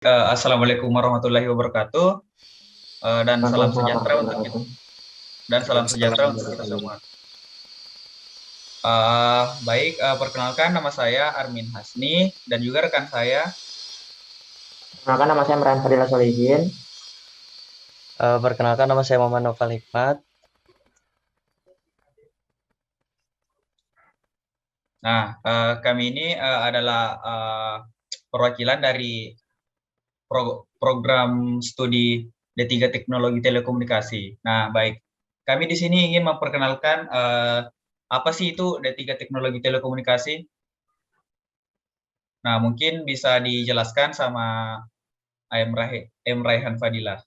Assalamualaikum warahmatullahi wabarakatuh, dan salam Waalaikumsalam sejahtera warahmatullahi untuk kita, wabarakatuh. dan salam sejahtera untuk kita semua. Baik, perkenalkan nama saya Armin Hasni dan juga rekan saya. Perkenalkan nama saya Imran Fadila Solihin. Perkenalkan nama saya Muhammad Noval Hikmat. Nah, kami ini adalah perwakilan dari program studi D3 Teknologi Telekomunikasi. Nah, baik. Kami di sini ingin memperkenalkan apa sih itu D3 Teknologi Telekomunikasi. Nah, mungkin bisa dijelaskan sama M. Raihan Fadilah.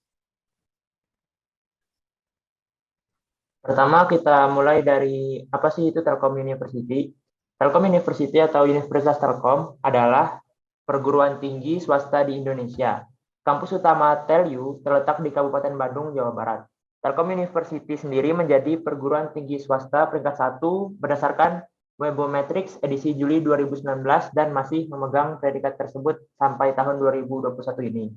Pertama kita mulai dari apa sih itu Telkom University. Telkom University atau Universitas Telkom adalah perguruan tinggi swasta di Indonesia. Kampus utama TELU terletak di Kabupaten Bandung, Jawa Barat. Telkom University sendiri menjadi perguruan tinggi swasta peringkat 1 berdasarkan Webometrics edisi Juli 2019 dan masih memegang predikat tersebut sampai tahun 2021 ini.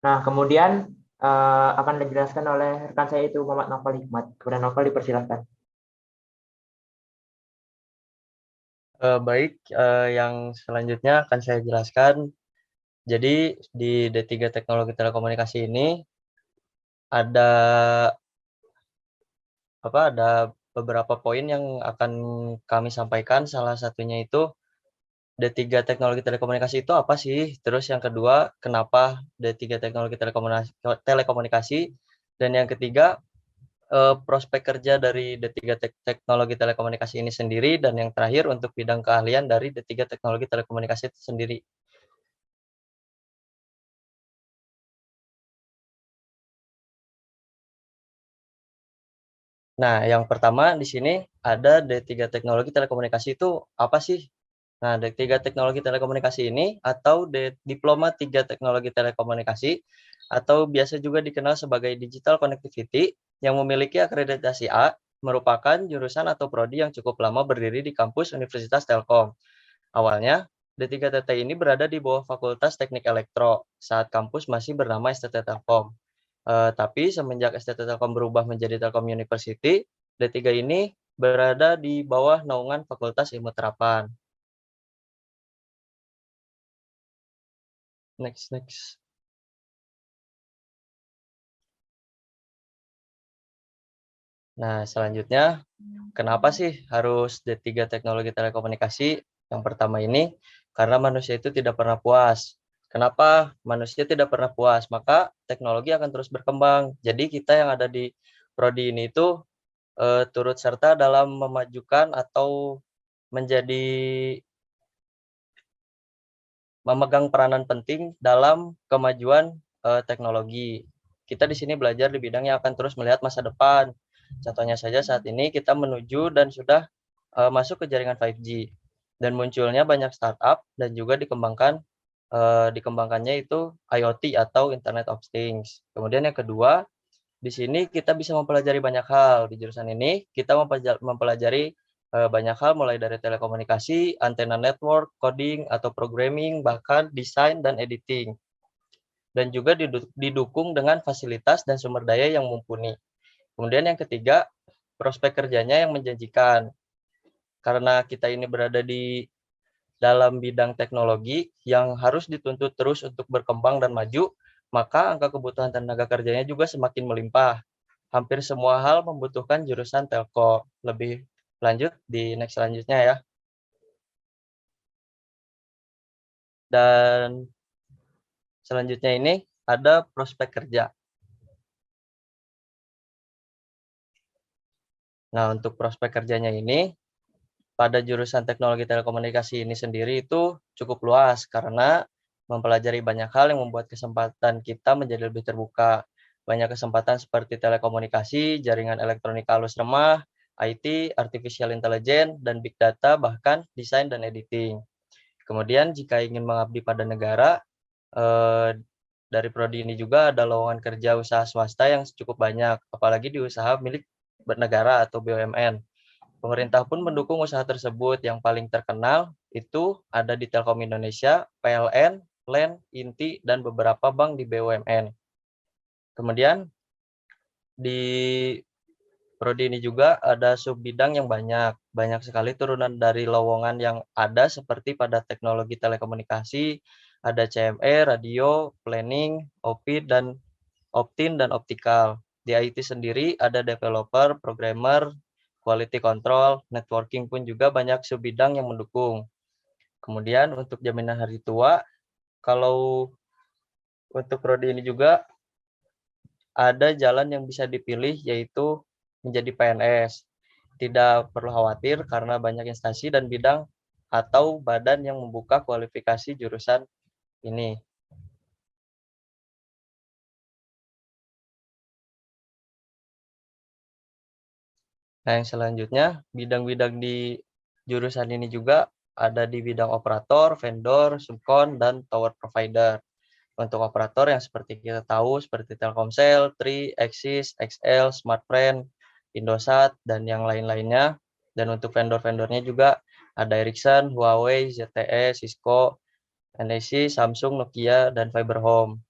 Nah, kemudian akan dijelaskan oleh rekan saya itu Muhammad Novel Hikmat. Kepada Novel dipersilahkan. Baik, yang selanjutnya akan saya jelaskan. Jadi di D3 Teknologi Telekomunikasi ini ada beberapa poin yang akan kami sampaikan. Salah satunya itu D3 Teknologi Telekomunikasi itu apa sih? Terus yang kedua, kenapa D3 Teknologi Telekomunikasi? Dan yang ketiga, prospek kerja dari D3 Teknologi Telekomunikasi ini sendiri, dan yang terakhir untuk bidang keahlian dari D3 Teknologi Telekomunikasi itu sendiri. Nah, yang pertama di sini ada D3 Teknologi Telekomunikasi itu apa sih? Nah, D3 Teknologi Telekomunikasi ini atau Diploma 3 Teknologi Telekomunikasi atau biasa juga dikenal sebagai Digital Connectivity yang memiliki akreditasi A merupakan jurusan atau prodi yang cukup lama berdiri di kampus Universitas Telkom. Awalnya, D3TT ini berada di bawah Fakultas Teknik Elektro saat kampus masih bernama STT Telkom. Tapi semenjak STT Telkom berubah menjadi Telkom University, D3 ini berada di bawah naungan Fakultas Ilmu Terapan. Next. Nah, selanjutnya, kenapa sih harus D3 Teknologi Telekomunikasi? Yang pertama ini, karena manusia itu tidak pernah puas. Kenapa manusia tidak pernah puas? Maka teknologi akan terus berkembang. Jadi kita yang ada di prodi ini itu turut serta dalam memajukan atau menjadi memegang peranan penting dalam kemajuan teknologi. Kita di sini belajar di bidang yang akan terus melihat masa depan. Contohnya saja saat ini kita menuju dan sudah masuk ke jaringan 5G dan munculnya banyak startup dan juga dikembangkannya itu IoT atau Internet of Things. Kemudian yang kedua, di sini kita bisa mempelajari banyak hal. Di jurusan ini kita mempelajari banyak hal mulai dari telekomunikasi, antena network, coding atau programming, bahkan desain dan editing. Dan juga didukung dengan fasilitas dan sumber daya yang mumpuni. Kemudian yang ketiga, prospek kerjanya yang menjanjikan. Karena kita ini berada di dalam bidang teknologi yang harus dituntut terus untuk berkembang dan maju, maka angka kebutuhan tenaga kerjanya juga semakin melimpah. Hampir semua hal membutuhkan jurusan telco. Lebih lanjut di next selanjutnya ya. Dan selanjutnya ini ada prospek kerja. Nah, untuk prospek kerjanya ini, pada jurusan teknologi telekomunikasi ini sendiri itu cukup luas karena mempelajari banyak hal yang membuat kesempatan kita menjadi lebih terbuka. Banyak kesempatan seperti telekomunikasi, jaringan elektronik halus remah, IT, artificial intelligence, dan big data, bahkan desain dan editing. Kemudian jika ingin mengabdi pada negara, eh, dari prodi ini juga ada lowongan kerja usaha swasta yang cukup banyak, apalagi di usaha milik negara atau BUMN. Pemerintah pun mendukung usaha tersebut. Yang paling terkenal itu ada di Telkom Indonesia, PLN, LAN, Inti, dan beberapa bank di BUMN. Kemudian di prodi ini juga ada sub bidang yang banyak. Banyak sekali turunan dari lowongan yang ada seperti pada teknologi telekomunikasi, ada CME, radio, planning, OP, dan Optin dan optikal. Di IT sendiri ada developer, programmer, quality control, networking pun juga banyak sub-bidang yang mendukung. Kemudian untuk jaminan hari tua, kalau untuk prodi ini juga ada jalan yang bisa dipilih yaitu menjadi PNS. Tidak perlu khawatir karena banyak instansi dan bidang atau badan yang membuka kualifikasi jurusan ini. Nah, yang selanjutnya, bidang-bidang di jurusan ini juga ada di bidang operator, vendor, subkon, dan tower provider. Untuk operator yang seperti kita tahu, seperti Telkomsel, Tri, Axis, XL, Smartfren, Indosat, dan yang lain-lainnya. Dan untuk vendor-vendornya juga ada Ericsson, Huawei, ZTE, Cisco, NEC, Samsung, Nokia, dan Fiberhome.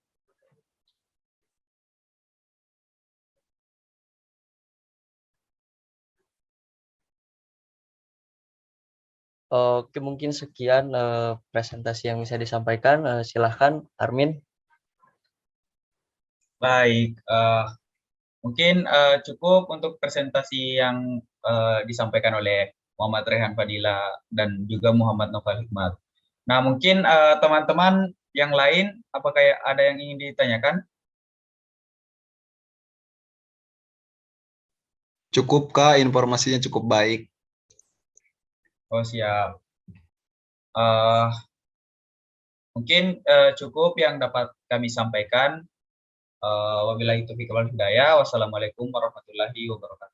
Oke, mungkin sekian presentasi yang bisa disampaikan. Silahkan, Armin. Baik, mungkin cukup untuk presentasi yang disampaikan oleh Muhammad Rehan Fadila dan juga Muhammad Noval Hikmat. Nah, mungkin teman-teman yang lain, apakah ada yang ingin ditanyakan? Cukup Kak, informasinya cukup baik. Oh, siap. Mungkin cukup yang dapat kami sampaikan. Wabillahi taufiq wal hidayah. Wassalamualaikum warahmatullahi wabarakatuh.